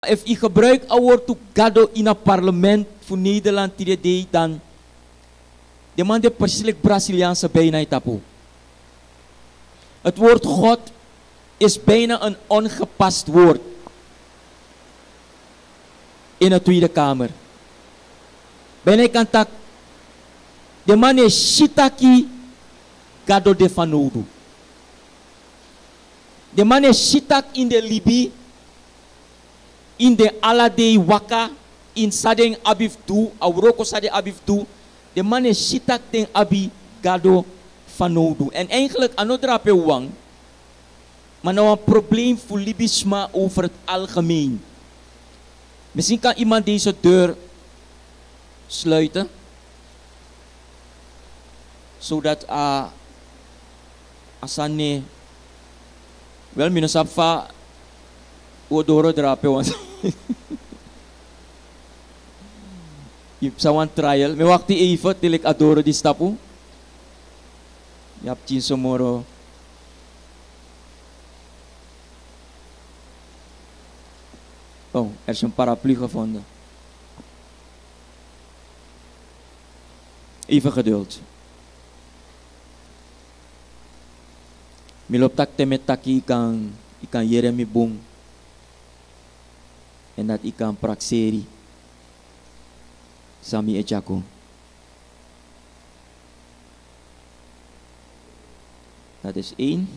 if ik gebruik een woord to gado in een parlement voor Nederland die dan de man de perselijk Braziliaanse bijna itapu. Het woord God is bijna een ongepast woord in de Tweede Kamer. Bijna kan tak de man is shitaki gado de fanodu. De man is shitak in de Libi, in de Aladei Waka, in Sadeng Abifdu, Auroko Sade Abifdu. De man is shitak ten abi gado fanodu. En eigenlijk anodrape wang, maar nou een probleem voor Libisma over het algemeen. Misschien kan iemand deze deur sluiten, zodat asane wel minus apa odoro drape want sa one trial may wakti even tilik adoro di stapu yap chinsomoro oh er is een paraplu gevonden. Even geduld. Miloptak temetaki ikan Yeremi bung en dat ikan prakseri sami ejako. Dat is 1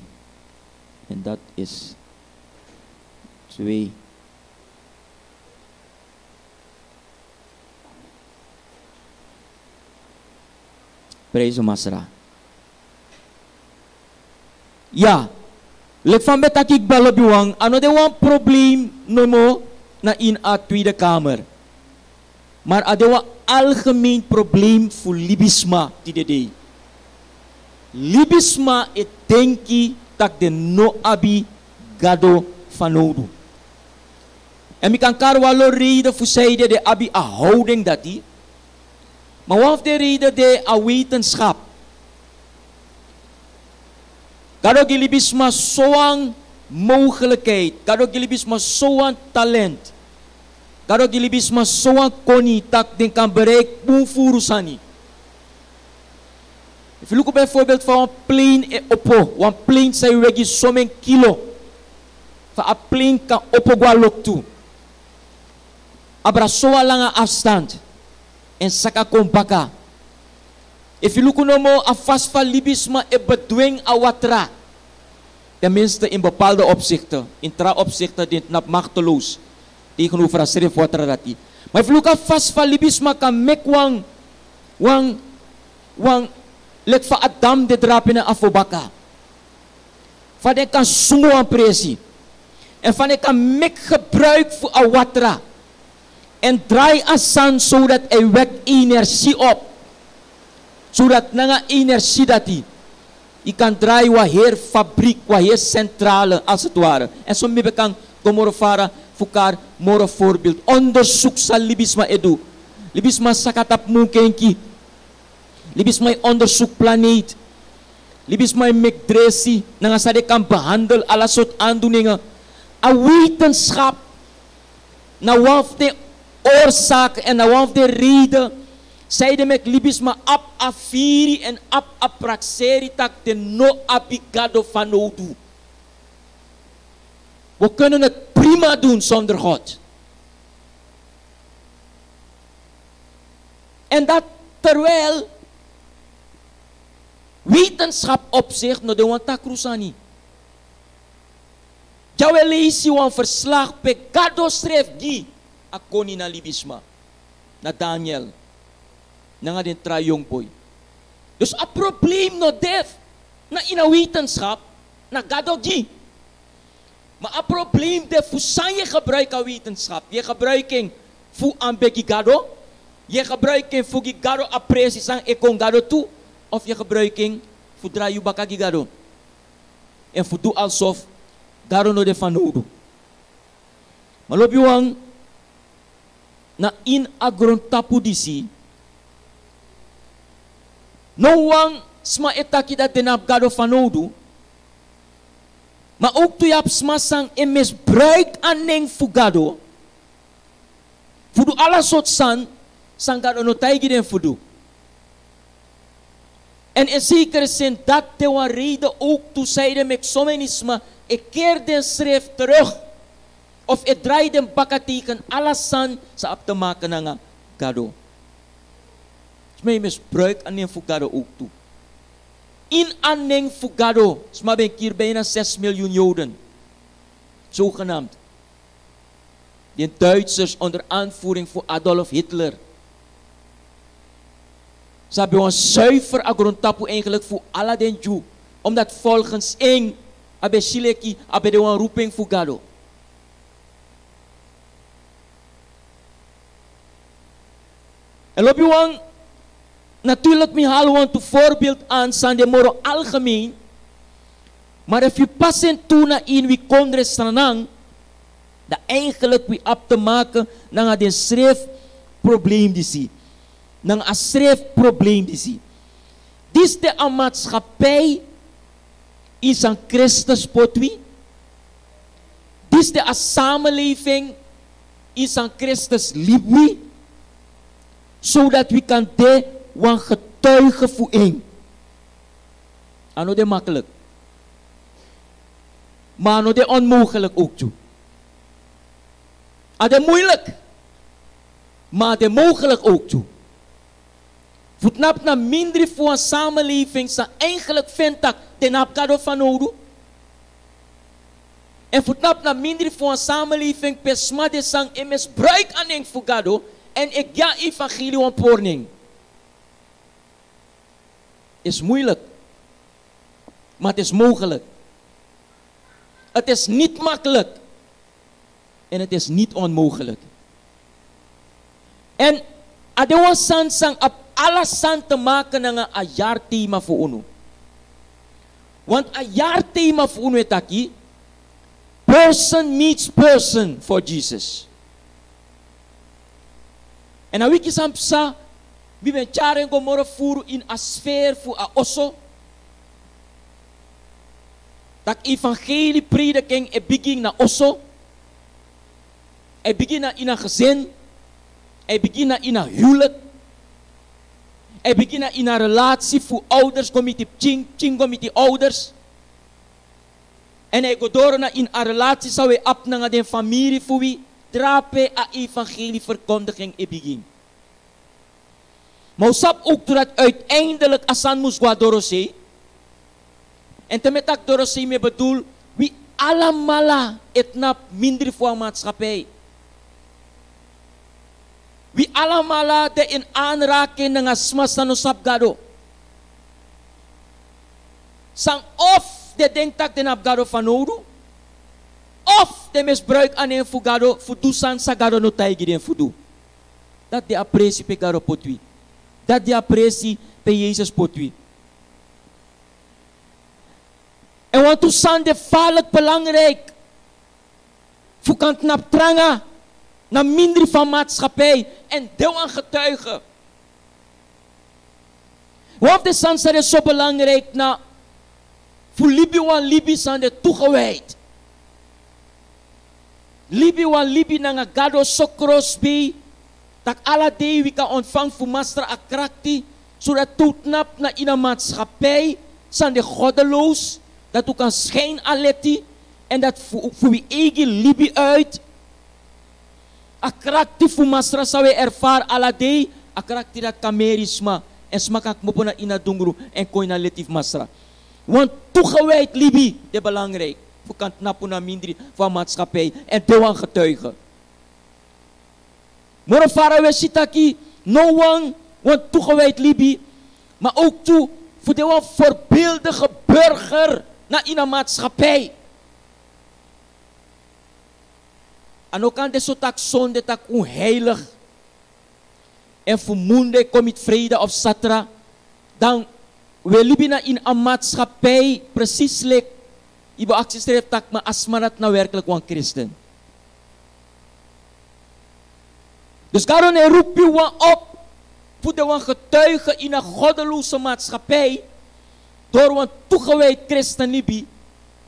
en dat is 2. Prijs Masra. Ja, lek van betak ik balabiwang, ano de wan probleem no mo na in a Tweede Kamer. Maar ade wa algemeen probleem voor Libisma die de. Libisma et denki tak de no abi gado fanodu. En mi kan karwalo reden voor zijde de abi a houding dat die. Maar wat de reden de a wetenschap. Kado gilibisma zo'n mogelijkheid. Kado gilibisma zo'n talent. Kado gilibisma zo'n koni tak den kan bereiken boenfurusani. If you look bijvoorbeeld van een plane oppo. Een plane zijn wegi zo'n kilo. Van een plane kan oppo gualok toe. Abra zo'n lange afstand. En saka kompaka. If you look no a fast van Libisma e bedwing a watra. Tenminste in bepaalde opzichten. In opzichten die nap machteloos. Tegenover a serif watra dati. Maar if you look a fast van Libisma kan mek wang lek van Adam de drapina afobaka. Van de kan sungo aan presi. En van de kan mek gebruik voor a watra. En draai asan zodat hij wekt energie op. Zodat nanga energie dat hij kan draaien waar heer fabriek, waar heer centrale als het ware. En zo me kan komorofara fukar moro voorbeeld. Onderzoek zal Libisma edu. Libisma sakatap mukenki. Libisma onderzoek planeet. Libisma mekdresi. Nanga sade kan behandel alle soort aandoeningen. A wetenschap. Na wafde oorzaak en na wafde reden. Zeiden met Libisma ap afiri en ap apraxeri tak de no abigado fanodu. We kunnen het prima doen zonder God. En dat terwijl wetenschap op zich no de wanta krusani. Jawel leesi wan verslag pe gado schreef gi akoni na Libisma. Na Daniel. Nga din trayong boy. Dus a probleem no def na ina wetenschap na gadogi. Maar a probleem de fusan je gebruik a wetenschap. Je gebruiking fu ambegi gado. Je gebruiking fu gigado a presi sang ekong gado tu. Of je gebruiking fu drayu bakagi gado. En fu do alsof gado no de fanudu. Maar loop je na in agrontapu disi. No wang sma etaki dat de gado fanodu. Maar ook toe je sma sang en misbruik aan neng fugado. Fudu ala sot san, sangkado no taigi den fudu. En in zekere zin, dat de een reden ook toe zeiden met somenisme, ik keer den schrift terug. Of ik draai den bakateken alasan sa op te maken na gado. May misbruik aan den fugado ook toe. In aanning fugado, sma ben hier bijna 6 miljoen Joden. Zogenaamd. De Duitsers onder aanvoering van Adolf Hitler. Ze hebben een zuiver agrontapu eigenlijk voor alle den Jew. Omdat volgens een, abe Shileki, abe de een roeping fugado. En loop je natuurlijk me halen een voorbeeld aan zijn de moro algemeen. Maar als je passen toe naar in wie kondres sanang, dat eigenlijk we op te maken naar een schrijfprobleem die zie. Naar een schrijfprobleem die zie. Dit is de maatschappij in zijn Christus potwi. Dit is de samenleving in zijn Christus liefde. Zodat we kan de wan getuigen voor één. Ano de makkelijk. Maar ano de onmogelijk ook toe. Ade moeilijk. Maar de mogelijk ook toe. Voetnap na minder voor een samenleving sa eigenlijk vindt dat ten apkado van nodig. En voetnap na minder voor een samenleving pesma de sang en misbruik aan een fugado. En ik ga evangelie ontporning. Is moeilijk. Maar het is mogelijk. Het is niet makkelijk. En het is niet onmogelijk. En adewa sang op alles aan te maken naar een jaarthema voor ons. Want een jaarthema voor ons is aquí. Person meets person for Jesus. En dan wiki sampsa, we ben charen gomoro furu in a sfeer voor a osso. Dat evangelie prediking e begin na osso. E begin na in een gezin. E begin na in een huwelijk. E begin na in een relatie voor ouders, kom met die met die ouders. En hij gaat door naar in een relatie, zou hij op naar de familie voor wie. Trape a evangelie verkondiging e begin. Maar usap ook dat uiteindelijk asan moest guadorose. En temetak dorose me bedoel, wie allemaal etnap minder voor maatschappij. Wie allemaal de in aanraking ng asmas na usap gado. Sang of de denktak den abgado fanodu. Of de misbruik aan een fugado, fudusan sa gado no taigi den fudu. Dat de apprecie pe gado potwi. Dat de apprecie pe Jezus potwi. En want to san de valk belangrijk. Fukant nap tranga. Na minder van maatschappij. En deel aan getuigen. Want de san sa zo belangrijk na. Voor Libi wan Libi san de toegewijd. Libi wan Libi na gado sokros bi. Tak ala day we kan ontvang voor master akrakti. Zodat toetnap na in een maatschappij. San de goddeloos. Dat u kan schijn aleti. En dat voor wie eigen Libi uit. Akrakti voor master zou we ervaren ala day. Akrakti dat kamerisma. En smakak mo po na inadungro. En koin aleti master. Want toegewijd Libi, de belangrijk. We kan napo na minder van maatschappij en doan getuigen. Maar varen we sitaki, no one, want toegewijd Libi, maar ook toe voor de voorbeeldige burger na in een maatschappij. En ook aan de sotak zonde tak onheilig en vermoende kom met vrede of satra, dan we leven in een maatschappij precies like ibo accesseert tak ma asmarat na werkelijk een christen. Dus daarom roep je wan op voor de wan getuigen in een goddeloze maatschappij door een toegewijd christen libi,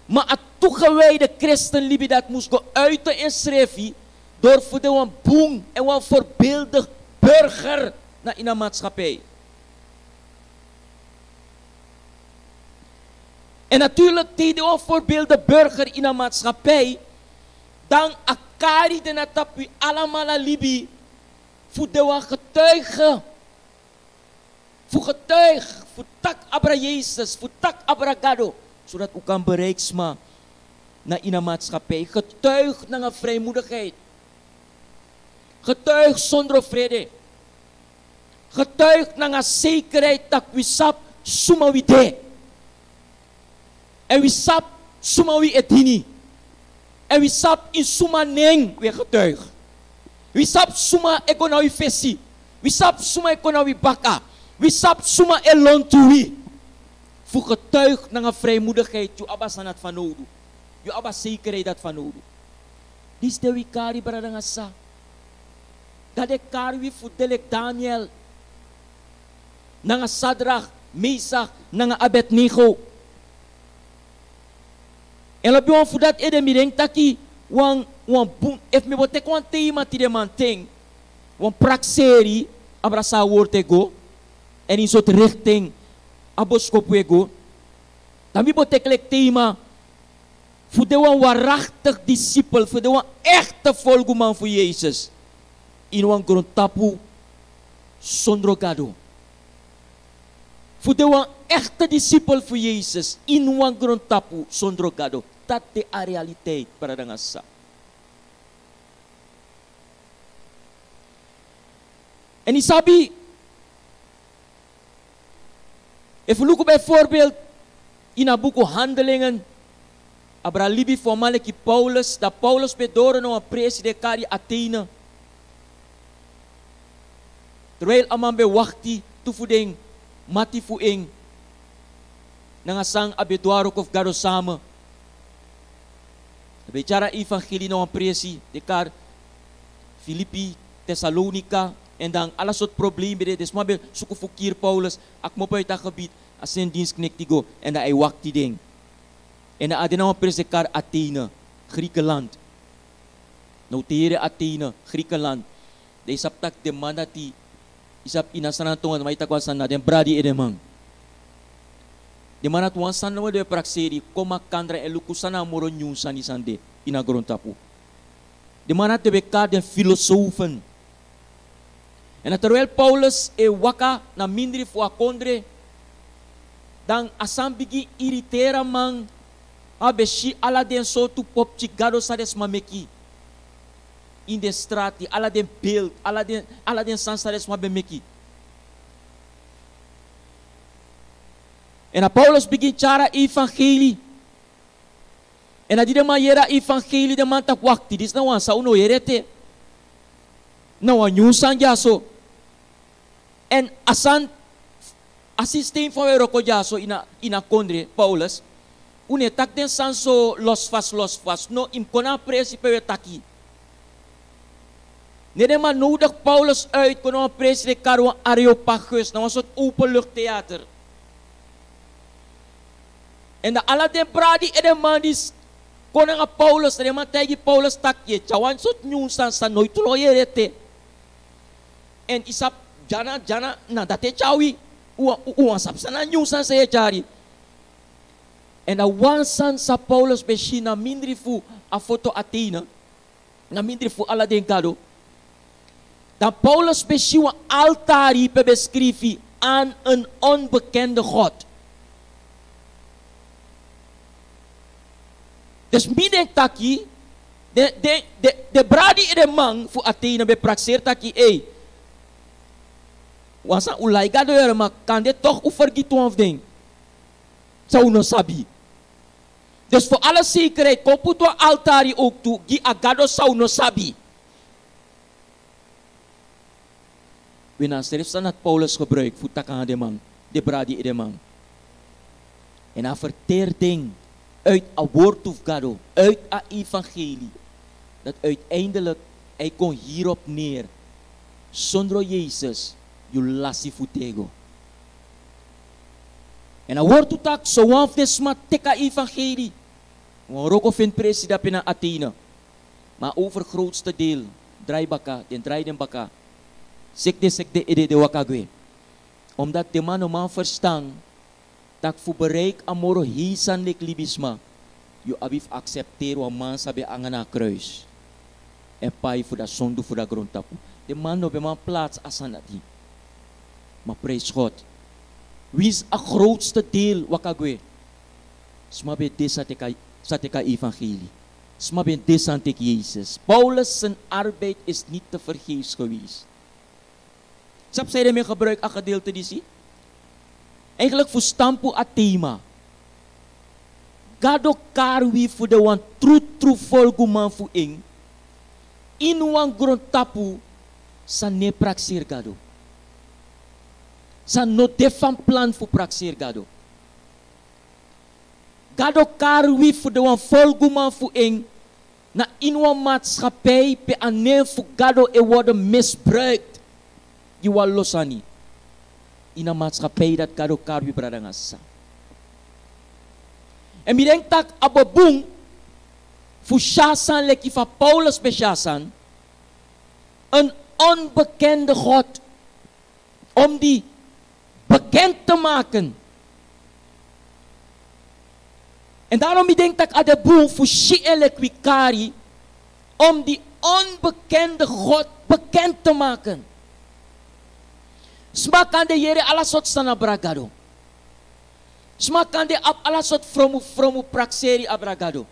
maar een toegewijde christen libi dat moest go uiten en schrijven door voor de een boem en een voorbeeldig burger na in een maatschappij. En natuurlijk, tegen een voorbeeldige burger in een maatschappij, dan akari de natapu allemaal libi, voor de een getuige, voor getuig, voor tak abra Jezus, voor tak abra Gado, zodat u kan bereiksma na in een maatschappij. Getuig naar een vrijmoedigheid. Getuig zonder vrede. Getuig naar een zekerheid dat we sap suma wie de. En we sap suma wie etini. En we sap in suma neng we getuig. We sap suma ekonawi fesi. We sap suma ekonawi baka. We sap suma elontui. Voor getuig naar een vrijmoedigheid. Je abasan het van nodig. Je abas zekerheid dat van nodig. Dit is de wikari bradangasa. Dat de karwi voor delek Daniel. Nanga Sadrach, Mesach, nanga Abednego. En labi wan voor dat ede mireng taki wan boom. If me botek wan tema ti de manteng. Wan prakseri abrasa woordego. En in soort richting aboskopwego. Dan mi botek lek tema. Voor de wan waarachtig discipel. Voor de wan echte volgeman voor Jezus. In wan grondtapu sondrogado. Voor de wan echte discipel voor Jezus. In wan grondtapu sondrogado. Dat de a realiteit para dangasa. En isabi. Even look bijvoorbeeld in een boek Handelingen. Abra libi formaleki Paulus. Dat Paulus bedoren om een presidekari Athene. Terwijl aman be wakti tufudeng mati fueng nangasang abeduarok of gado sama. Bicara evangelie na ang presi dekar Filipi, Thessalonica en dan alasot probleme de desmabe sukufukir Paulus ak mo pa itakabit asen dienst knektigo en da ay wakti ding. En da adena ang presi dekar Athene, Griekenland. Notere Athene, Griekenland. De saptak de manati isap inasanan tungan may takwasan na den bradi edemang. Di mana tuan san nawa de prakseri koma kandra elukusan na moron yung san isande inagron tapu. Di mana te beka den filosofen. En terwijl Paulus e waka na mindri fu akondre dan asam bigi iritera mang abeshi ala den so tu pop chigado sa des mameki. In de straat, ala den beeld, ala den sansares ma bemeki. En a Paulus begin cara evangelie. En a di de manera evangelie de man tak wakti. Dis na wan sa uno yerete. Na wan nyusan jaso. En asan assistem van Euroko jaso ina kondre Paulus. Une tak den sanso los fas. No imkona presi pewe taki. Nede man nodig Paulus uit kon een presidekar een Areopagus, nou was het openluchttheater. En de alle den bradi en de man die kon een Paulus, de man tegen Paulus takje, chawan sot nyunsan sa nooit loyerete. En isap jana na date chawi, uan sap sana nyunsan sa jari. En de wansan sa Paulus beshi na mindri fu a foto Athene, na mindri fu ala den gado. Dan Paulus beschreef een altaar beschreef aan een onbekende God. Dus midden taki, de bradi en de man voor Athene beprakseert taki, wansa ulai gado er maar kan dit toch overgieten of ding. Zou no sabi. Dus voor alle zekerheid, komputo altaar ook toe, die agado zou no sabi. Wina serifsan at Paulus gebruik voor takang de man, de bradi de man. En hij verteert ding uit een woord of God, uit een evangelie, dat uiteindelijk hij kon hierop neer, zonder Jezus, je lassie futego. En hij wordt ook zo af de smat teka evangelie. Want ook of in president in Athene. Maar overgrootste deel, draai baka, den draai den baka. Sekde ede de wakagwe. Omdat de man normaal verstaan, dat voor bereik amoro hisan lek libisma, je abif accepteer wa man sabi angana kruis. En pai voor dat zonde voor dat grondtapu. De man op een man plaats asanati. Maar prijs God. Wie is het grootste deel wakagwe? Smabe desateka evangelie. Smabe desantek Jezus. Paulus zijn arbeid is niet te vergeefs geweest. Snap zij ermee gebruik een gedeelte die zie? Eigenlijk voor stampu a thema. Gado karwi voor de wan true volgu man fu ing. In wan grondtapu sa ne praxeer gado. Sa no defan plan fu praxeer gado. Gado karwi voor de wan volgu man fu ing. Na in wan maatschappij pe ane fu gado e worden misbruikt. Je wil losani. In een maatschappij dat kado karwi bradangasa. En mi denk tak ababung fu shasan leki van Paulus beshasan een onbekende God om die bekend te maken. En daarom mi denk tak adabung fu shi'elek wikari om die onbekende God bekend te maken. Smakan de yere alasot sana bragado. Smakan de ap alasot fromu praxeri abragado.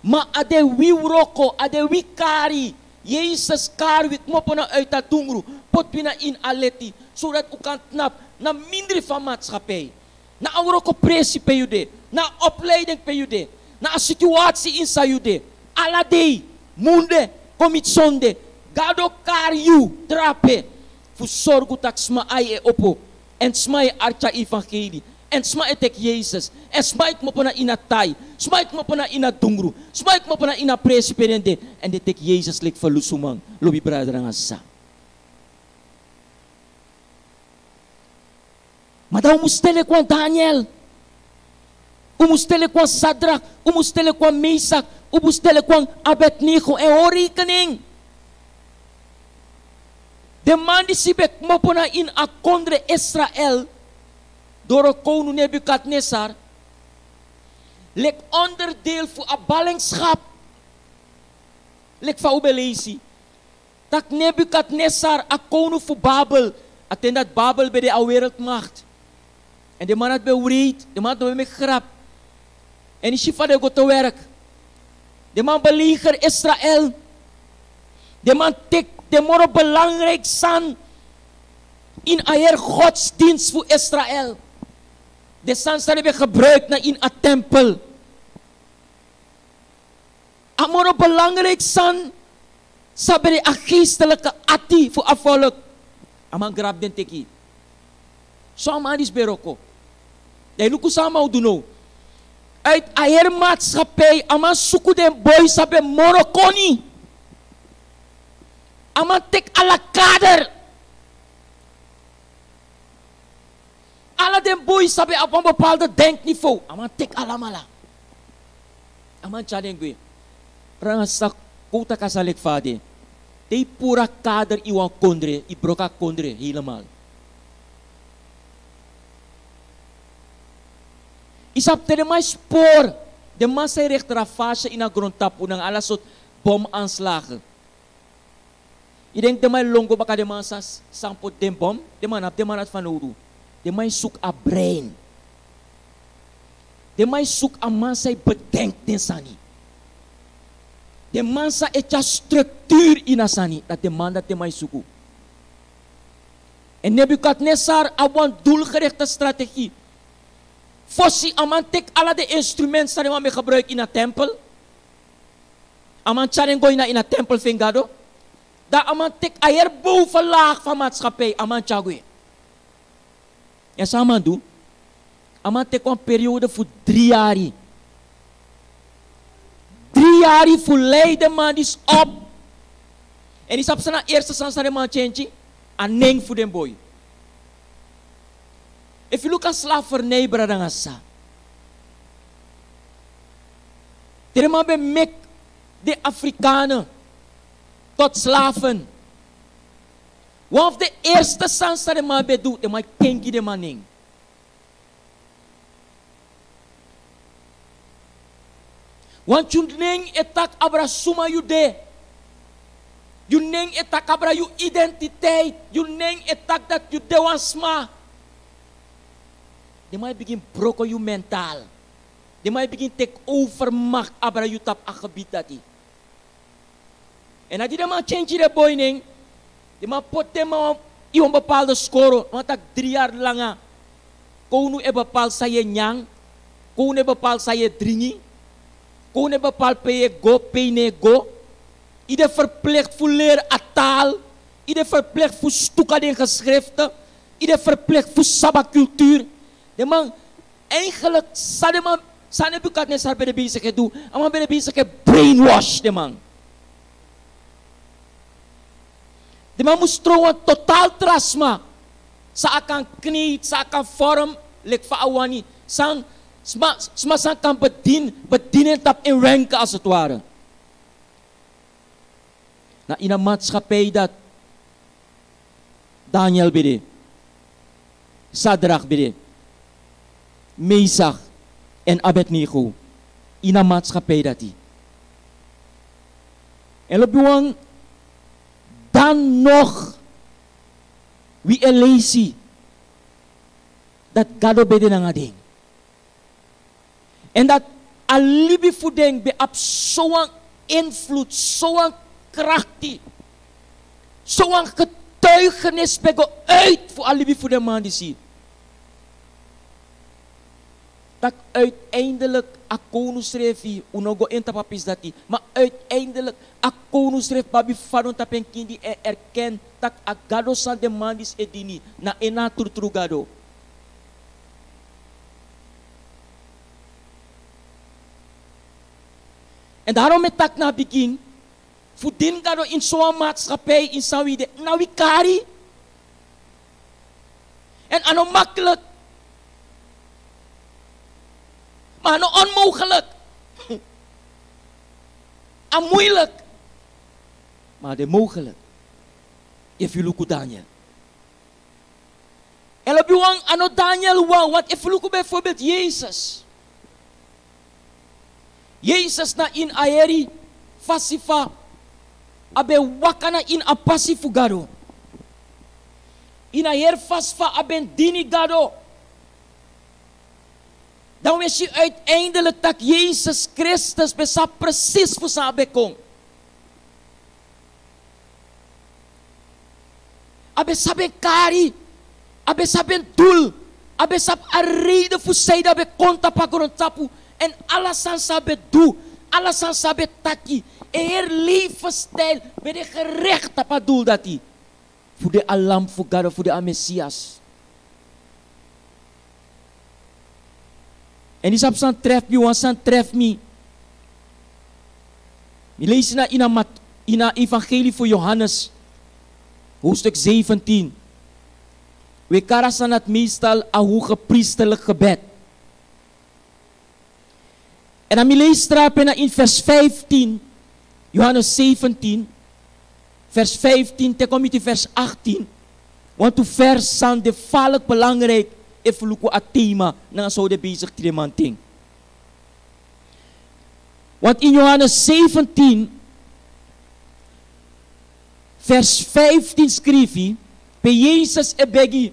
Ma ade wiwroko, ade wikari. Jezus karwit mo po na uit dat tungru. Pot pina in aleti. Zodat u kan knap na minder van maatschappij. Na auroko pressie pe jude. Na opleiding pe jude. Na a situatie in sa jude. Aladei, munde, komitsonde. Gado karyu, trape. Voor zorgen dat sma ai opo. En sma e archa evangelie. En sma etek Jezus. En sma ik mo po na ina tai. Sma ik mo po na ina dungru. Sma ik mo po na ina presiperende. En de tek Jezus lik verlusumang. Lobi brother ang asa. Maar dan mustele kwa Daniel. Umustele kwa Sadrak. Umustele kwa Mesak. Umustele kwa Abednego. En hoor rekening. De man die sibek mopona in a kondre Israël door koning Nebukadnezar lek onderdeel voor a ballingschap lek van ubelezi dat Nebukadnezar a koning voor Babel aten dat Babel bij de wereldmacht en de man had bewreed, de man had met grap en die schip had go te werk de man beleger Israël de man tek de moro belangrijk zijn in ayer godsdienst voor Israël. De san zijn we gebruikt na in een tempel. Amoro belangrijk zijn sabere a geestelijke ati voor a volk. Amang grab den teki. Zo man is beroko. Dai luku sama uduno. Uit ayer maatschappij amang suku den boy sabe moro koni. Aman tek ala kader. Ala den boy sabi op een bepaalde denkniveau. Aman tek ala mala. Aman challenge. Rangsa kota kasalik fade. Te pura kader iwan kondre, i broka kondre helemaal. Isap te de mais spoor. De man say rechter afase in a grondtap unang alasot bomaanslagen. Ik denk de man longo baka de man sampot den bom, de man het van oru. De man zoek a brein. De man zoek a man say bedenkt den sani. De man sa etja structuur in a sani, dat de man dat de man zoeken. En Nebukadnezar a wan doelgerichte strategie. Fossi a man tek alle de instrumenten die man mee gebruikt in a tempel. A man charengo in a tempel vingado. Dat aman tek ayer bovenlaag van maatschappij, aman chagwe. En sa aman doen, aman tek een periode voor 3 jaar. 3 jaar voor leiden man is op. En is op zijn eerste sans de man change, en neng voor den boy. If you look at slavernij, brother, de man be mek de Afrikanen tot slaven. One of the eerste sans dat de man bedoelt, de man kenki de maning. Want you neng etak abra suma jude. You neng etak abra you identiteit. You neng etak dat you dewansma. De man begin broko you mental. De man begin take over macht abra you tap akabitati. En als die de man change de boy neng, de man pot de man een bepaalde score, want dat 3 jaar lang kounu e bepaal sa je nyang, kounu e bepaal sa je dringi, kounu e bepaal pe je go, pe ne go. Ieder verplicht voor leren a taal, ieder verplicht voor stukken in geschriften, ieder verplicht voor sabbatcultuur. De man eigenlijk sa de man sa ne bukat ne sar bij de bezig doen, maar bij de bezig brainwash de man. De man moest trouwen totaal trasma. Sa akan kniet, sa akan vorm, lek fa awani. Sang, sang kan bedienen tap in ranken als het ware. Na in een maatschappij dat Daniel bide, Sadrach bide, Mesach en Abednego. In een maatschappij dat die. En op de dan nog wie elesi dat gado bede na ding. En dat alibi voeding be op zo'n invloed, zo'n krachtig, zo'n getuigenis be uit voor alibi voor de man die ziet. Dat uiteindelijk akonus refi unogo intapapis dati, maar uiteindelijk akonus ref babi faron tapen kindi erken tak agado san demandis edini na ena turtrugado. En daarom met tak na begin, voedin gado in zo'n maatschappij in Sawide, na wikari. En ano makkelijk. Maar no onmogelijk. En moeilijk. Maar de mogelijk. If you look at Daniel. En op je ano Daniel wang. Want if you look bijvoorbeeld Jezus. Jezus na in aeri fasifa. Abe wakana in apasifu gado. In aer fasfa aben dini gado. Dan is je uiteindelijk dat Jezus Christus besap precies voor zijn bekong. Abe saben kari, abe saben doel, abe sab a reden voor zij dat be konta pagoron tapu en alles aan sabe doe, alles aan sabe taki. Eer levensstijl ben de gerecht op het doel dat hij voor de alam voor God voor de Messias. En die sapsan tref me, wansan tref me. We lezen in het evangelie voor Johannes, hoofdstuk 17. We karasan het meestal een hoge priesterlijk gebed. En dan lezen we in vers 15, Johannes 17, vers 15, te komt in vers 18. Want de vers zijn de valk belangrijk. Even luku a thema na zo de bezig tremanting. Want in Johannes 17 vers 15 schreef hij, bij Jezus ebegi,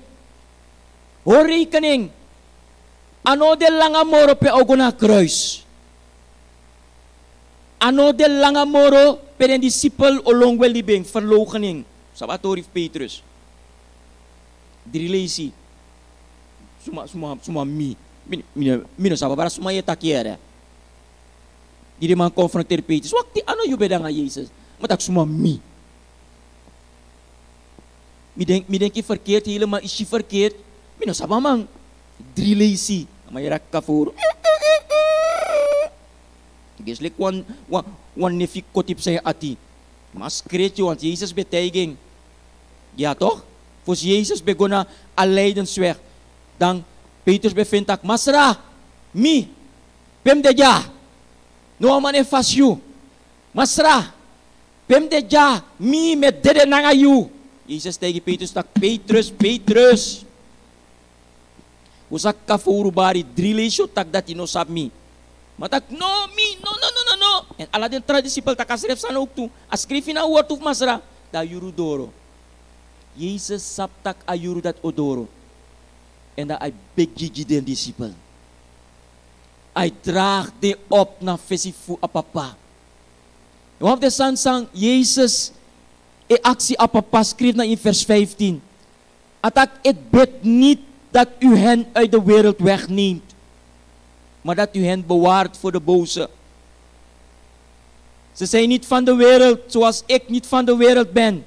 hoor rekening, ano de lange moro pe ogona kruis. Ano de lange moro pe den discipel olongwe libing, verloochening, sabatorif Petrus. Drie lezi. Suma mi no sabe para suma yeta kiera. Diri man confronteer Petrus. Wakti ano you bedang a Jezus. Matak suma mi. Mi denk je verkeerd helemaal is je verkeerd. Mi no sabe man. Drie lazy. Mayra kafur. Geslik wan nefi kotip saya ati. Mas kreet je want Jezus beteging. Ja toch? Voor Jezus begonnen a lijdensweg. Dan Petrus bevindt dat Masra, mi, pem de ja, no man e fasyu. Masra, pemdeja, mi met dede nangayu. Jezus tegen Petrus, tak Petrus. Usak ka furubari, drilisyo tak dati no sab mi. Matak, no. En ala den tradisipal tak asref sana uktu, askrifin na uwart uf masra, da yurudoro. Jezus saptak ayuru dat odoro. En dat I begigi den discipel. I draag de op na fesifu apapa. Want de san sang, Jezus e actie apapa schreef na in vers 15. Atak het bid niet dat u hen uit de wereld wegneemt, maar dat u hen bewaart voor de boze. Ze zijn niet van de wereld, zoals ik niet van de wereld ben.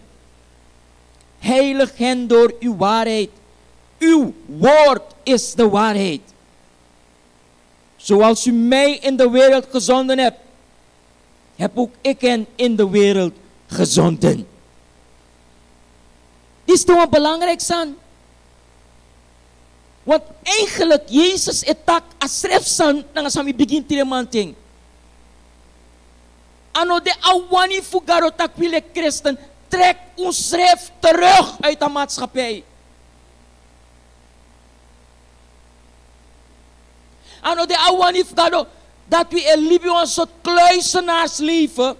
Heilig hen door uw waarheid. Uw woord is de waarheid. Zoals u mij in de wereld gezonden hebt, heb ook ik hen in de wereld gezonden. Dit is toch belangrijk, san? Want eigenlijk, Jezus etak asref san, nang sami begin tiremanting. Ano de awani fugaro takwile christen, trek ons schrift terug uit de maatschappij. Ano de awani fugaro, dat we een liefde een soort kluisenaars leven.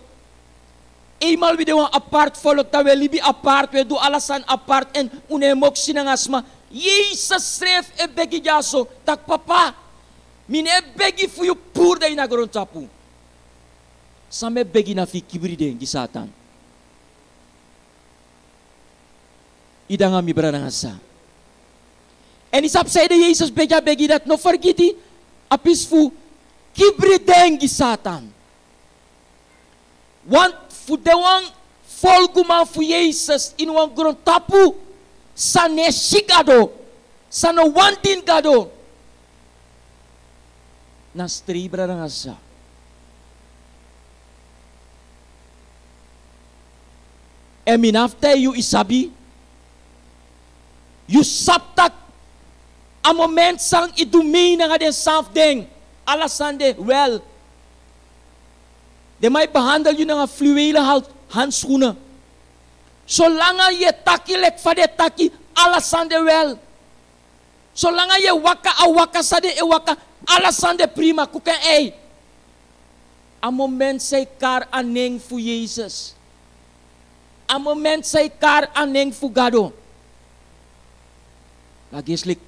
Eenmaal we doen apart volk, dat we liefde apart, we doen alles aan apart en unemok sinangasma. Jezus schreef e begi jaso, tak papa, mine begi fu you poor day na grond tapu. Same begi na fi kibride di Satan. Ida nga mi branangasa. En isap say de Jezus begi dat no forgiti, apis fu kibride di Satan. Want fu de wang volguma fu Jezus in wang grond tapu, sa neshigado, sa no wantin gado, na stribra ng asa. E minafte yu isabi, yu saptak, a moment sang idumi na nga den safdeng, alasande, well, de may behandel yu na nga fluwele handschoenen. Zolang je taki lek fade taki alasande wel. Zolang je waka sade e waka alasande prima kuken ei. A moment say kar aneng fu Jezus. A moment say kar aneng fu gado. Lagislik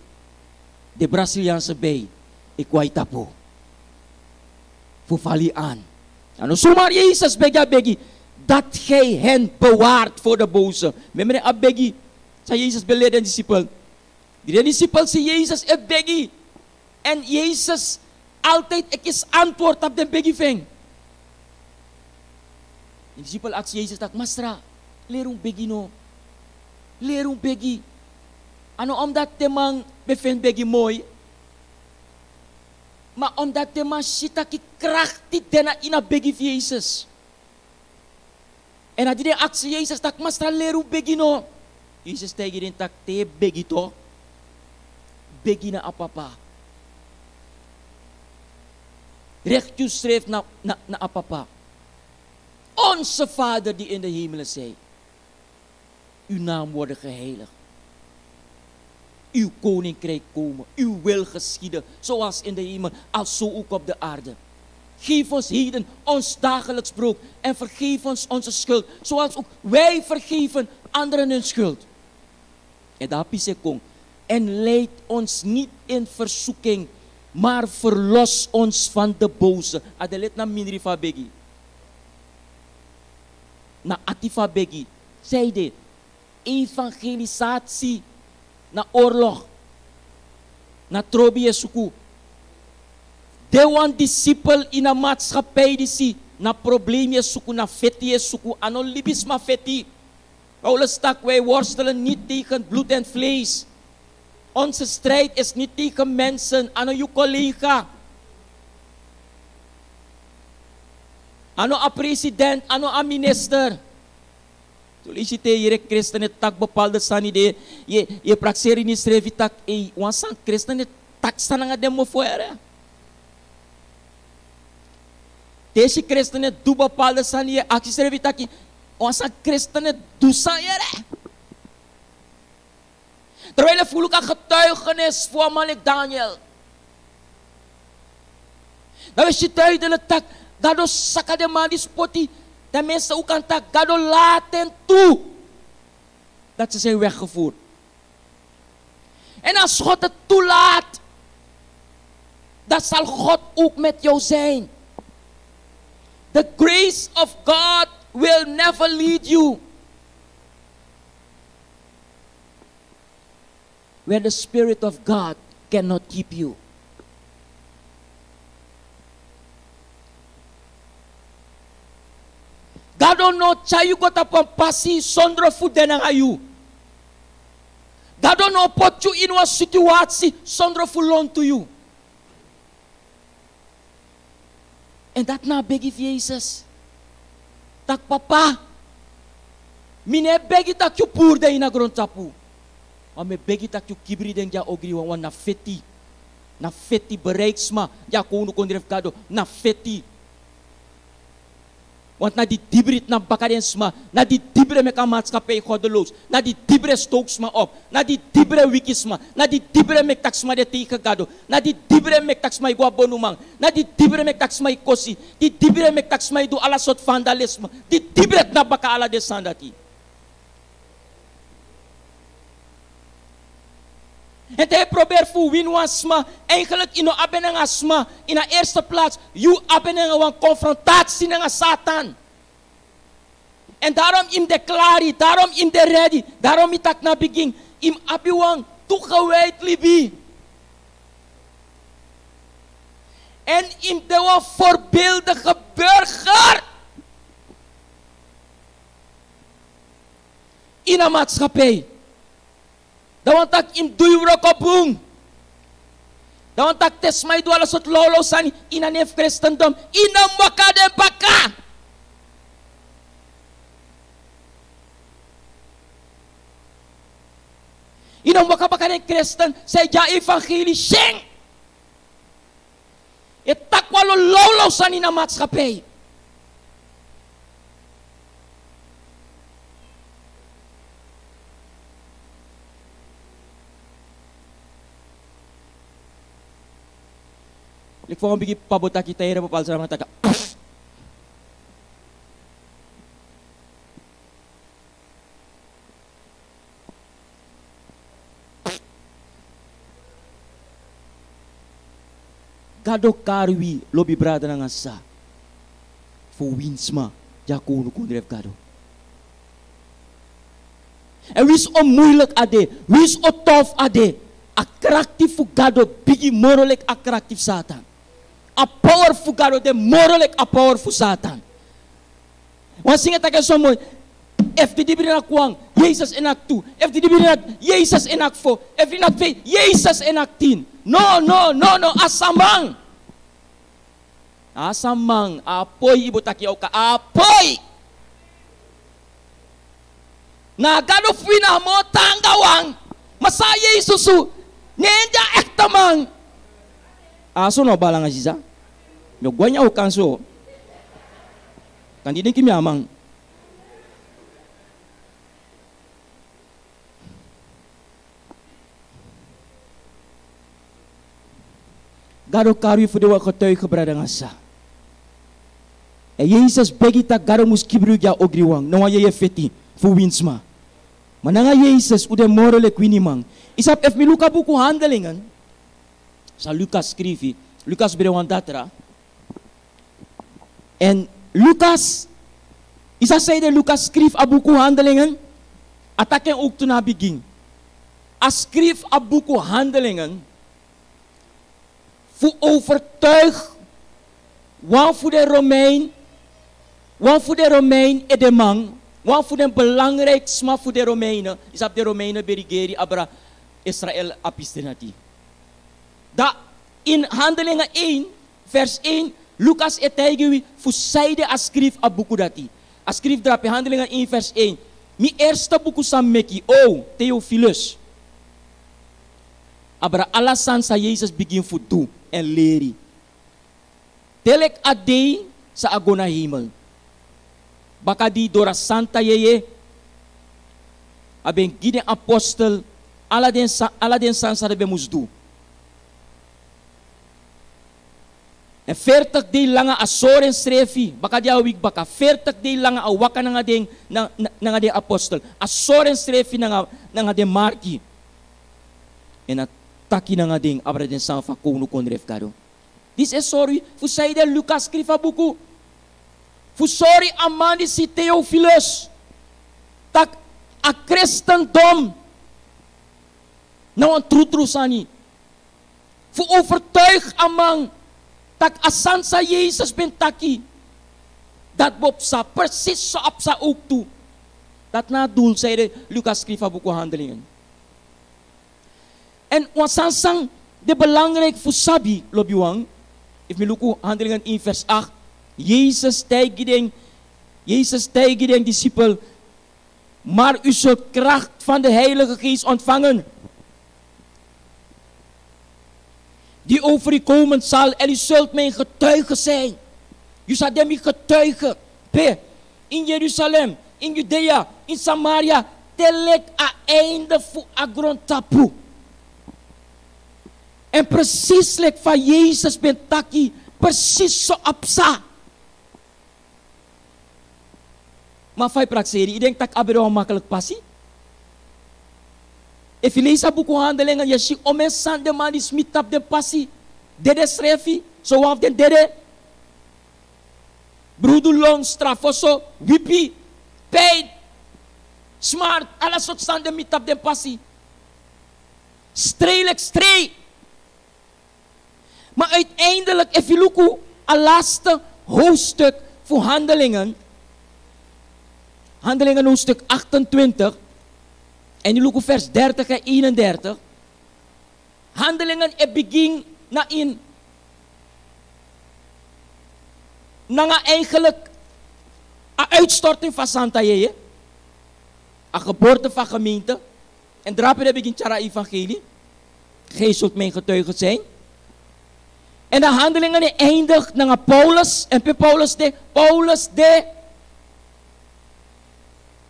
de Braziliaanse bay ikwai tapo. Fu falian. Ano sumar Jezus begi. Dat gij hen bewaart voor de boze. Memre abegi. Sa Jezus beleden discipel. Die discipel si Jezus begi. En Jezus altijd is antwoord op de begi veng. Die discipel aks Jezus tak, Masra, lerong begi no. Lerong begi. Ano omdat temang befen begi mooi. Maar omdat temang sita ki krachtig dena ina begi v Jezus. En na die actie Jezus tak mastra leru begino. Jezus tegen den tak te begito. Begina apapa. Recht u schreef na apapa. Onze Vader die in de hemelen zij. Uw naam worden geheiligd. Uw koninkrijk komen. Uw wil geschieden. Zoals in de hemel, als zo ook op de aarde. Geef ons heden ons dagelijks brood en vergeef ons onze schuld, zoals ook wij vergeven anderen hun schuld. En daar pise kong. En leid ons niet in verzoeking, maar verlos ons van de boze. Adelet na minri fa begi. Na atifa begi. Zeide, evangelisatie na oorlog. Na trobi suku. De wan disciple in a maatschappij die si na probleem je suku, na feti je suku, ano libis ma feti. Paulus stak, wij worstelen niet tegen bloed en vlees. Onze strijd is niet tegen mensen, ano je collega. Ano a president, ano a minister. Solicite je christen het tak bepaalde sanide, je praxeri ni strevi tak, wan san christen het tak sananga demo foere. Deze christenen doen bepaalde sanje. Acties er taki. Onze christenen doen sanje. Terwijl je voelt een getuigenis voor Malik Daniel. Dan is je duidelijk dat gado saka de man die spoti. De mensen ook aan tak gado laten toe. Dat ze zijn weggevoerd. En als God het toelaat, dat zal God ook met jou zijn. The grace of God will never lead you where the Spirit of God cannot keep you. God don't know chayu kota pampasi sondro fudena ayu. God don't know put you in a situatie sondro fulon to you. En dat na begi Jezus. Tak papa. Mine begi tak you poer de ina grond tapu. Maar me begi tak you kibri den ja ogri wan na feti. Na feti bereiksma. Ja kono kondref gado. Na feti. Want na die dibrit na bakadensma, na die dibre meka maatschappij goddeloos, na die dibre stooksma op, na die dibre wikisma, na die dibre mektaksma de tegengado, na die dibre mektaksma igwa bonumang, na die dibre mektaksma ikosi, die dibre mektaksma idu ala sot vandalisme, die dibre na baka ala de sandati. En hij probeert voor win wasma, eigenlijk in de abenengasma, in de eerste plaats, you abenen een confrontatie met Satan. En daarom in de klari, daarom in de ready, daarom in tak na begin, in abiwang toegewijd libi. En in de voorbeeldige burger in de maatschappij. Dawan tak in duyuro kopung. Dawan tak tesmay do alasot lolo sani inanef Christendom inam wakade baka. Inam wakabaka den Christen say ja evangelie sing. Et tak walo lolo sani na maatschappij. Ik voor een beetje pabota kita hier bepaald sama taka. Gado karwi lobby brada na ngasa. Voor winsma jako no kondref gado. En wie is onmoeilijk ade, wie is tof ade, attractief voor gado, bigi morelijk attractief Satan. A powerful God, de morally a powerful Satan. Want singa taken zo mooi. If die dibri na kwang, Jezus in act 2. If die dibri na Jezus in act 4. If die na 2, Jezus in act 10. No, asamang. Asamang, apoy ibu takiyaw ka, apoy. Nagano fina mo tanggawang, masaya Jesusu, nenda ektamang. Aso no bala nga siya. Yo gwanya o kanso. Kandi din kimi amang. Garo karwi fu de wa getuige brada nga sa. E Jezus begita garo mus kibru ya ogriwang. No wa ye feti fu winsma. Mananga Jezus u de morele kwinimang. Isap ef mi luka buku handelingen. Sa Lucas schreef, Lucas Berewandatra. En Lucas, isa zei Lucas schreef a buku handelingen, ataken ook toen na begin. A schreef a buku handelingen, voor overtuig, wan voor de Romein en de man, wan voor de belangrijkste voor de Romeinen, is op de Romeinen berigeri abra Israël apistenati. Da in Handelingen 1, vers 1, Lucas etegiwi fusaide askrif a buku dati. Askrif drape Handelingen 1, vers 1. Mi eerste buku sammeki, Theophilus. Abra alasan sa Jezus begin futu en leri. Telek adei sa agona himel. Baka di dora santa yeye, abeng gideng apostel, ala den san sa debe musdu. En 40 day langa asoren strefi, baka di awig baka, 40 day langa awaka nga ding apostel, asoren strefi nga ding marki. En ataki nga ding abra den san fa kono kondref kado. This is sorry, fu saide Lucas skrifa buku. Fu sorry amandi si Theophilus. Tak a Christendom nou een troetroesani. Fu overtuig amang tak asan sa Jezus ben taki. Dat bob sa precies zo op sa ook toe. Dat na doel zei Lucas schreef aan boeken Handelingen. En wansansang de belangrijk voor sabi lobiwang. If me luku Handelingen 1 vers 8. Jezus tegen den discipel. Maar u zult kracht van de Heilige Geest ontvangen. Die over u komen zal en u zult mijn getuige zijn. U zal dem getuigen. In Jeruzalem, in Judea, in Samaria. Telek a einde voor agrontapu. En precies lek van Jezus ben taki. Precies zo apsa. Maar fai prakseri, ik denk dat abero makkelijk passie. If je leest boek Handelingen, je ziet om een sande man die smit op de passie. Dede schreef zo af den dede. Broeder long, strafoso, wipi, pijn, smart, alles soort sande mit op de passie. Streelek stree. Maar uiteindelijk, if je look al laatste hoofdstuk voor Handelingen. Handelingen hoofdstuk 28. En je look vers 30 en 31. Handelingen begin na in. Na eigenlijk een uitstorting van Santa Jeje. Een geboorte van gemeente. En drapen begin Chara evangelie. Gij zult mijn getuige zijn. En de handelingen eindigt naar Paulus. En Paulus de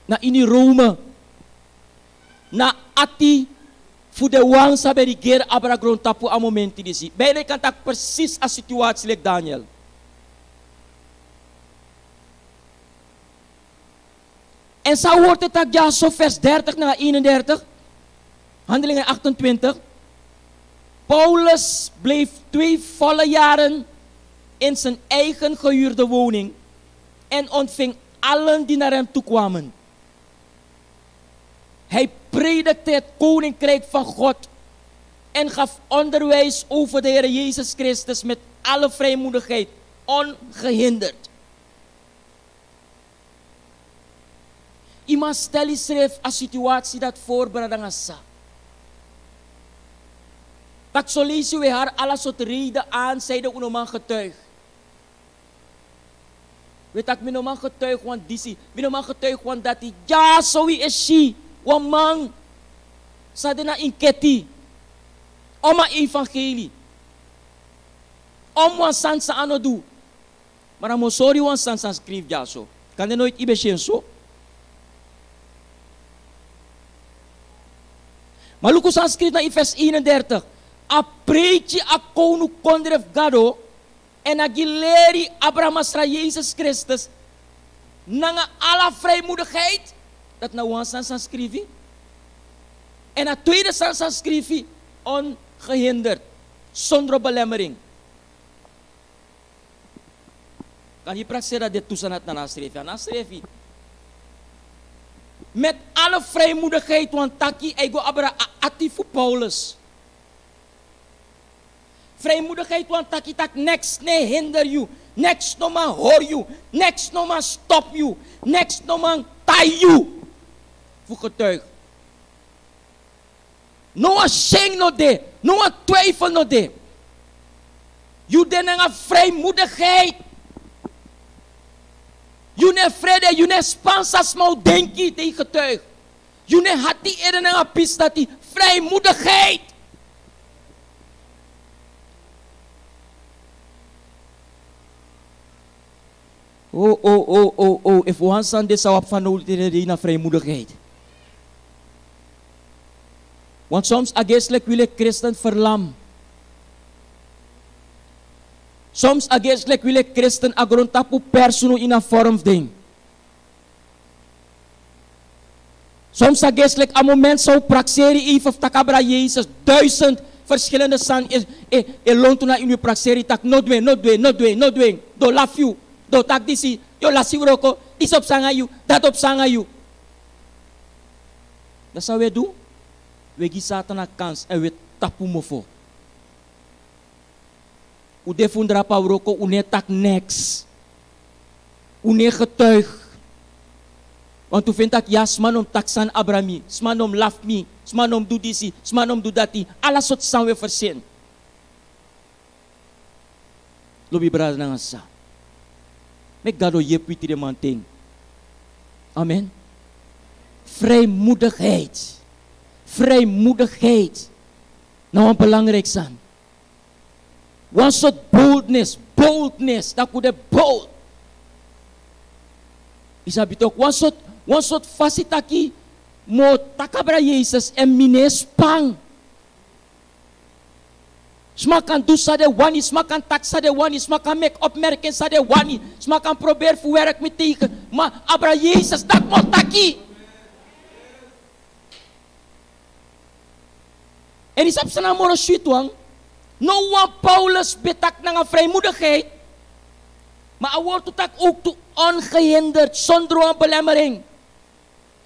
na in Rome. Na ati voor de wan sabe die ger abra grond tapu a momenti disi. Bij kan tak precies a situatie like Daniel. En zo wordt het tak ja zo vers 30 naar 31. Handelingen 28. Paulus bleef 2 volle jaren in zijn eigen gehuurde woning en ontving allen die naar hem toe kwamen. Hij predikte het koninkrijk van God en gaf onderwijs over de Heer Jezus Christus met alle vrijmoedigheid, ongehinderd. Iemand stel schreef een situatie dat voorbereiding is. Dat zo lezen we haar alle soort reden aan, zei de unoman getuig. Weet dat minoman getuig, want disi, minoman getuig, want dat die, ja, zo is she. Want man, sa de na inketi, om een evangelie, om een sansa ano do, maar amo sorry wan sansa schreef ja zo, kan je nooit ibeshen zo? Maar Lucas schreef na in vers 31, a preetje a konu kondref gado, en a gileri Abramasra Jezus Christus, nanga alla vrijmoedigheid, dat na wan sansa schreef. En na tweede sansa schreef, ongehinderd, zonder belemmering. Kan je praktijk dit toestand na schreef? Na schreef. Met alle vrijmoedigheid, want taki ego abra atifu Paulus. Vrijmoedigheid, want taki tak next ne hinder you, next no man hoor you, next no man stop you, next no man tie you. Voor getuig. No een shame no de, no een twijfel no de. You den een vrijmoedigheid. You ne vrede, you ne spansas mau denki te getuig. You ne hati eren een pistati vrijmoedigheid. Oh. If one Sunday zou op van nodig naar vrijmoedigheid. Want soms ageselijk wil ik christen verlam. Soms ageselijk wil ik christen agrontapu persono in een vorm ding. Soms ageselijk een moment zou praxeri even of takabra Jezus 1000 verschillende san lontuna in uw praxeri tak no doen. Do laf you. Do tak disi. Yo lasi uroko. Dis op sanga you. Dat op sanga you. Dat zou we doen. We geven Satan een kans en we tapu mofo. U defundra pa uroko. U tak next. U getuig. Want u vindt dat ja, smanom taksan abrami, smanom laf mi, smanom doe disi, smanom doe dati. Alles soort zijn we verzin. Lobi brada na sa. Mek gado je piti de manting. Amen. Vrijmoedigheid. Vrijmoedigheid. Nou een belangrijk zijn. One soort boldness. Dat moet bold. Isabi toch one soort fasitaki mo takabra Jezus en mine spang. Smakan do sa de wani, smakan tak sa de wani, smakan make opmerking sa de wani, smakan probeer voor werk met tegen, maar abra Jezus dat mo taki. En is op zijn moro sweetwang, no one Paulus betak na vrijmoedigheid, maar hij wordt tak ook toe ongehinderd, zonder een belemmering.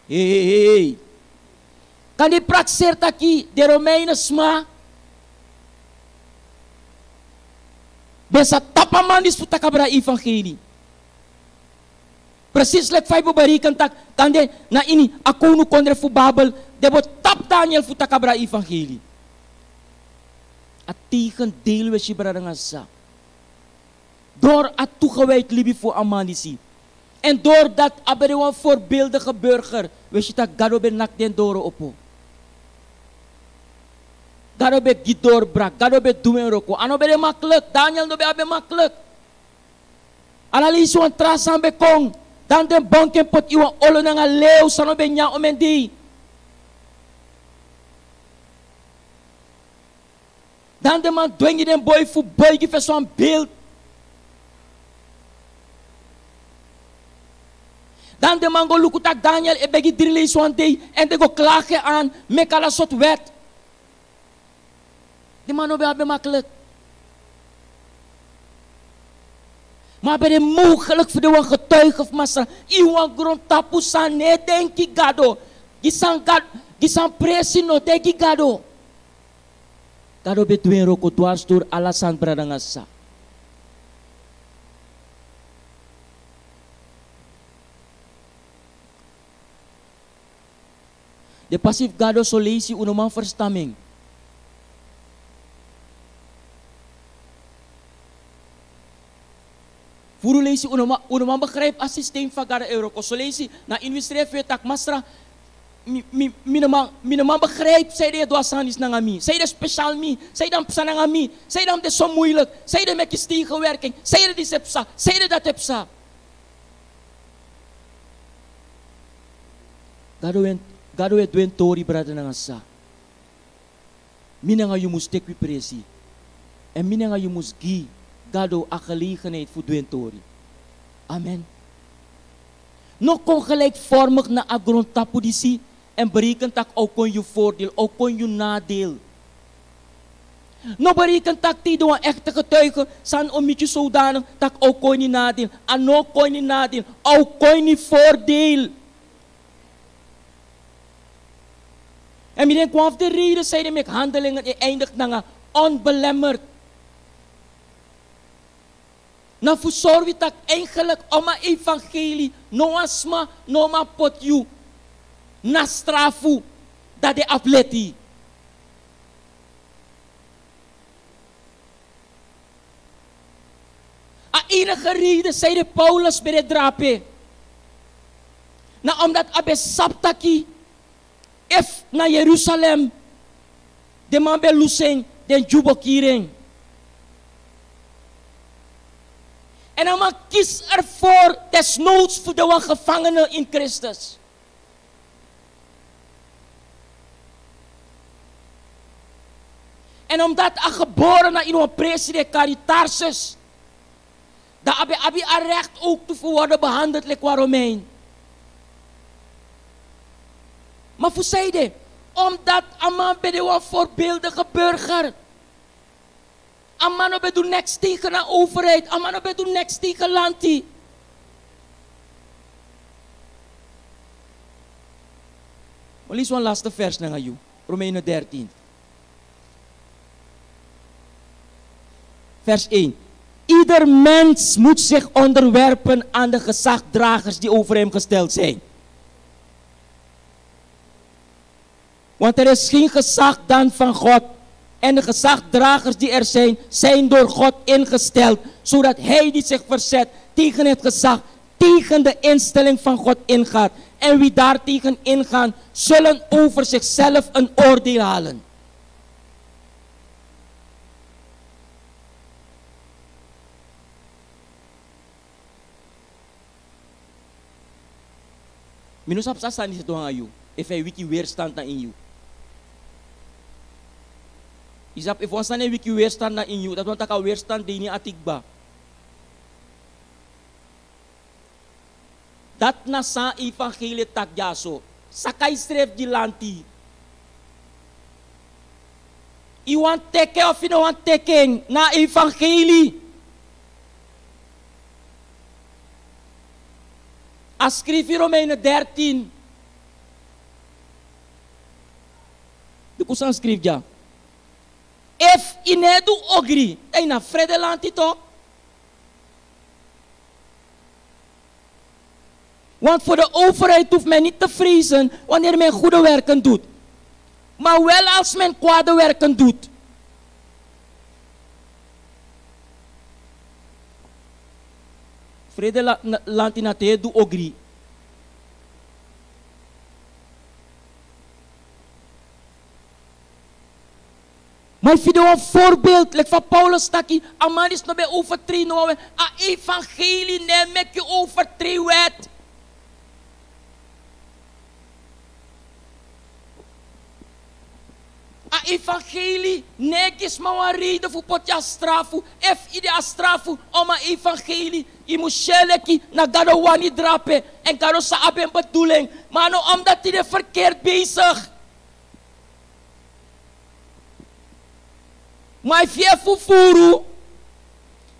Hey. Kan die praxeert aqui, de Romeinen sma. Besa tapaman is puta kabra evangelie. Precies like vijf barikan tak, kan de na ini, ako nu kondre fu Babel, de bot tap Daniel puta kabra evangelie. At tegen deel we si bradangasa. Door het toegewijd liefde voor Amanisi. En doordat abere een voorbeeldige burger, weet je dat Gado ben nak den doro opo. Gado ben gidor brak, Gado ben dumen roko. Ano ben makkelijk, Daniel no ben makkelijk. Analyse een trasan be kong, dan den bonken pot iwan olo nga leeuw, sano ben nya omendi. Dan de man dwengi den boy fu boy give zo'n beeld. Dan de man go lukutak Daniel e begi drie one day en de go klagen aan met alle soort wet. Die man be makkelijk. Maar bij de mogelijk voor de getuige of massa, iwan grond tapu san ne denki gado. Gisan presi no denki gado. Gado be duen roko dwars door alasan bradangasa. De passief gado so leisi unoman verstaming. Furu leisi unoman begrijp als systeem van gado euro. So leisi na industrie tak masra. Minaman begrijp, zij de doasan is na mi. Zij de speciaal mi. Zij dan psa na mi. Zij dan de zo moeilijk. Zij de met je stiegenwerking. Zij de disepsa. Zij de dat hepsa. Gado e doen tori brada na sa. Mina nga yumus tekwi presi. En mina nga yumus gi. Gado a gelegenheid voor doen tori. Amen. Nog kon gelijkvormig na agrondtapudisi. En berekent dat ook kon je voordeel, ook kon je nadeel. No berekent dat die door een echte getuige zijn om met je zodanig dat ook kon je nadeel. En no kon je nadeel, ook kon je voordeel. En midden kwam de reden zeiden met handelingen en eindigt na onbelemmerd. Nou voor zorg dat eigenlijk om een evangelie, no asma, no ma potju. Na strafu dat de atleti. A enige reden zei de Paulus bij de drape. Na omdat abe saptaki if na Jeruzalem de man be luseng den jubokiring. En dan maar kies ervoor, desnoods voor de gevangenen in Christus. En omdat hij geboren is in een president Caritarsus, dat hij a recht ook te worden behandeld like een Romein. Maar voor zijde, omdat een man bij een voorbeeldige burger. Een man bij de niks tegen de overheid, een man bij de niks tegen land. Maar lees een laatste vers naar jou, Romeinen 13. Vers 1. Ieder mens moet zich onderwerpen aan de gezagdragers die over hem gesteld zijn. Want er is geen gezag dan van God. En de gezagdragers die er zijn, zijn door God ingesteld. Zodat hij die zich verzet tegen het gezag, tegen de instelling van God ingaat. En wie daartegen ingaan, zullen over zichzelf een oordeel halen. Minus op staan is het door aan jou. If hij wiki weerstand naar in jou. Isap if ons een wiki weerstand naar in jou, dat want ik al weerstand die niet atikba. Dat na sa evangelie tak jaso. Sakai stref di lanti. I want teke of you no want teken na evangelie. As schreef in Romeinen 13. De kusan schreef ja. If inedu ogri, ay na Fredeland ito. Want voor de overheid hoeft men niet te vrezen wanneer men goede werken doet. Maar wel als men kwade werken doet. Fredeland in ate du ogri. Maar ik vind een voorbeeld, like van Paulus taki, a man is nog bij overtreden, nou, a evangelie neem ik je overtreden wet. A evangelie neem is maar een reden voor potja strafu, idea strafu, om a evangelie, je moet sheleki, na gado wani drapen, en gado sa aben bedoeling, maar nou omdat hij er verkeerd bezig. Maar if je fufuru,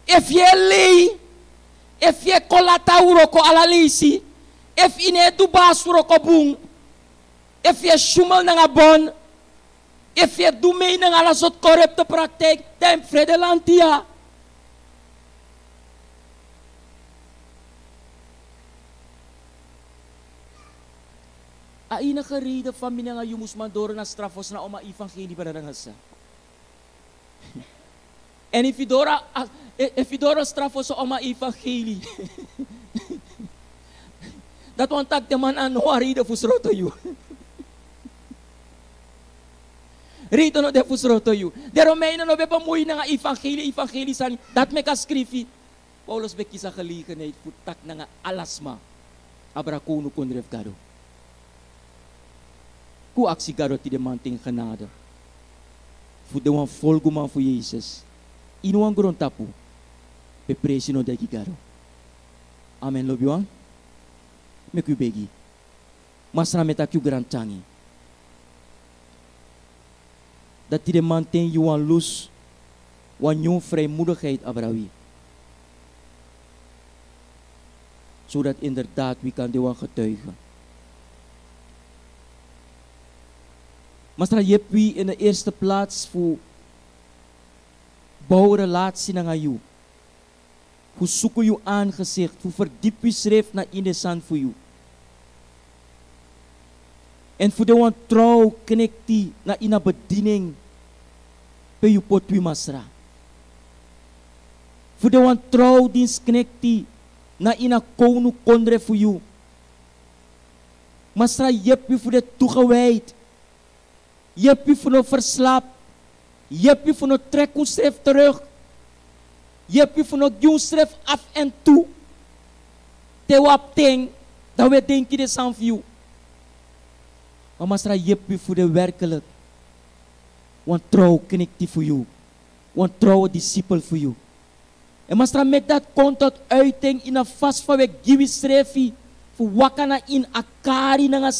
if je lei, if je kolata uroko alalisi, if ine dubas uroko bung, if je schumel nanga bon, if je doe mee nanga la zot corrupte praktijk, dan Fredelandia. A enige reden van minanga jumusman door na strafos na oma evangelie beradangasa. En if je door een straf was om een evangelie. Dat want tak de man aan hoe reden voor schroto you. Reden no de voor schroto you. De Romeinen no hebben moeite na evangelie san. Dat me kan schrijven. Paulus bekisa gelegenheid voor tak na alasma. Abrakono kondref gado. Ku aksi gado ti de man ting genade. Voor de wan volguman voor Jezus. Ino ang grond tapu. Pepresi no deki garo. Amen lobiwan. Meku begi. Masra metak yu grantangi. Dat die de mantén yu wan lus. Wan yu vrijmoedigheid abrawi. Zodat inderdaad we kan de wan getuigen. Masra jepwi in de eerste plaats voor bouw relatie naar jou. Hoe zoek je aangezicht? Hoe verdiep je schrift naar in de zand voor jou? En voor de wan trouw knikt die naar in een bediening bij je potwi masra. Voor de wan trouw dienst knikt die naar in een konu kondre voor jou. Masra je hebt je voor de toegewijd. Je hebt je voor de verslaap. Je hebt je voor de trek schrift terug. Je hebt voor nog jong schrijf af en toe. Te wap ting, dat we denken de san voor jou. Maar masra je hebt voor de werkelijk. Want trouw connectie voor jou. Want trouw discipel voor jou. En masra met dat komt tot uiting in een vast van we give schrijf voor wakana in akari na